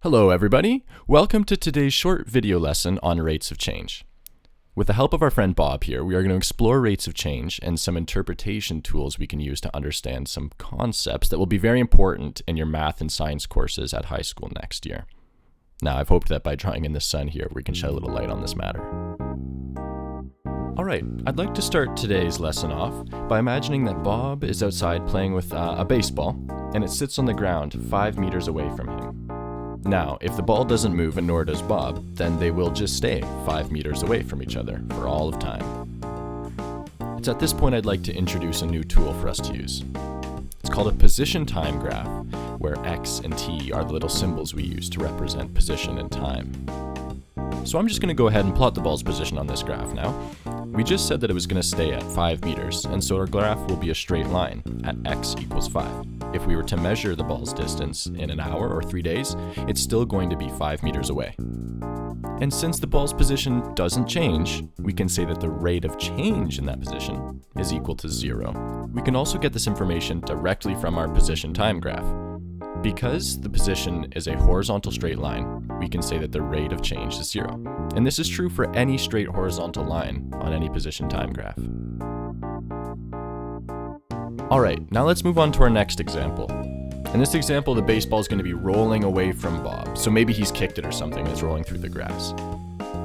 Hello everybody, welcome to today's short video lesson on rates of change. With the help of our friend Bob here, we are going to explore rates of change and some interpretation tools we can use to understand some concepts that will be very important in your math and science courses at high school next year. Now, I've hoped that by drawing in the sun here, we can shed a little light on this matter. Alright, I'd like to start today's lesson off by imagining that Bob is outside playing with a baseball, and it sits on the ground 5 meters away from him. Now, if the ball doesn't move and nor does Bob, then they will just stay 5 meters away from each other for all of time. It's at this point I'd like to introduce a new tool for us to use. It's called a position time graph, where X and T are the little symbols we use to represent position and time. So I'm just going to go ahead and plot the ball's position on this graph now. We just said that it was going to stay at 5 meters, and so our graph will be a straight line at x equals 5. If we were to measure the ball's distance in an hour or 3 days, it's still going to be 5 meters away. And since the ball's position doesn't change, we can say that the rate of change in that position is equal to 0. We can also get this information directly from our position time graph. Because the position is a horizontal straight line, we can say that the rate of change is 0. And this is true for any straight horizontal line on any position time graph. Alright, now let's move on to our next example. In this example, the baseball is going to be rolling away from Bob, so maybe he's kicked it or something and it's rolling through the grass.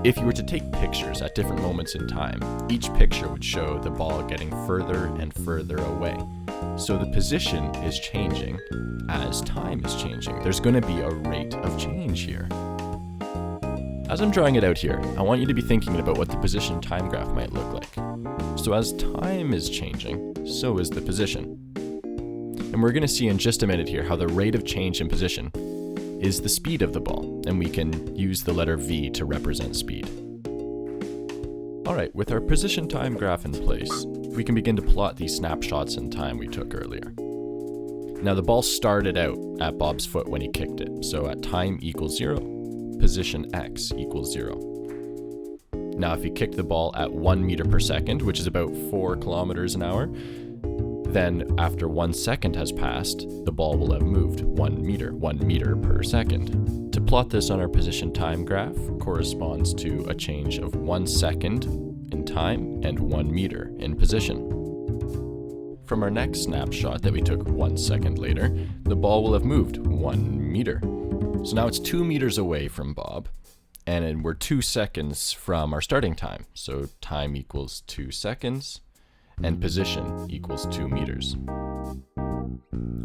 If you were to take pictures at different moments in time, each picture would show the ball getting further and further away. So the position is changing as time is changing. There's going to be a rate of change here. As I'm drawing it out here, I want you to be thinking about what the position time graph might look like. So as time is changing, so is the position. And we're going to see in just a minute here how the rate of change in position is the speed of the ball, and we can use the letter V to represent speed. Alright, with our position time graph in place, we can begin to plot these snapshots in time we took earlier. Now the ball started out at Bob's foot when he kicked it, so at time equals 0, position x equals 0. Now if he kicked the ball at 1 meter per second, which is about 4 kilometers an hour, then after 1 second has passed, the ball will have moved 1 meter per second. To plot this on our position time graph corresponds to a change of 1 second in time and 1 meter in position. From our next snapshot that we took 1 second later, the ball will have moved 1 meter. So now it's 2 meters away from Bob, and we're 2 seconds from our starting time. So time equals 2 seconds, and position equals 2 meters.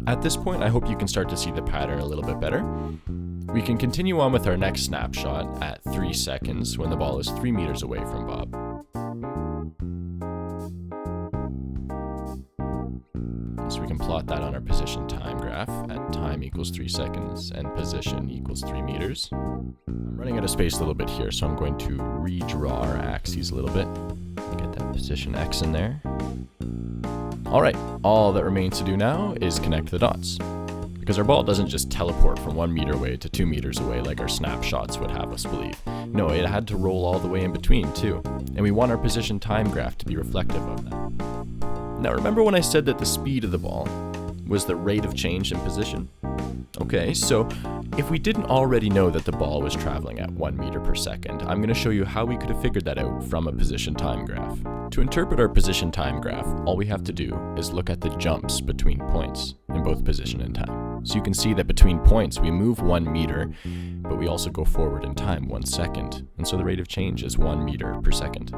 At this point, I hope you can start to see the pattern a little bit better. We can continue on with our next snapshot at 3 seconds when the ball is 3 meters away from Bob. So we can plot that on our position time graph at time equals 3 seconds and position equals 3 meters. I'm running out of space a little bit here, so I'm going to redraw our axes a little bit. Get that position X in there. Alright, all that remains to do now is connect the dots. Because our ball doesn't just teleport from 1 meter away to 2 meters away like our snapshots would have us believe. No, it had to roll all the way in between too. And we want our position time graph to be reflective of that. Now remember when I said that the speed of the ball was the rate of change in position? Okay, so if we didn't already know that the ball was traveling at 1 meter per second, I'm going to show you how we could have figured that out from a position time graph. To interpret our position time graph, all we have to do is look at the jumps between points in both position and time. So you can see that between points we move 1 meter, but we also go forward in time 1 second, and so the rate of change is 1 meter per second.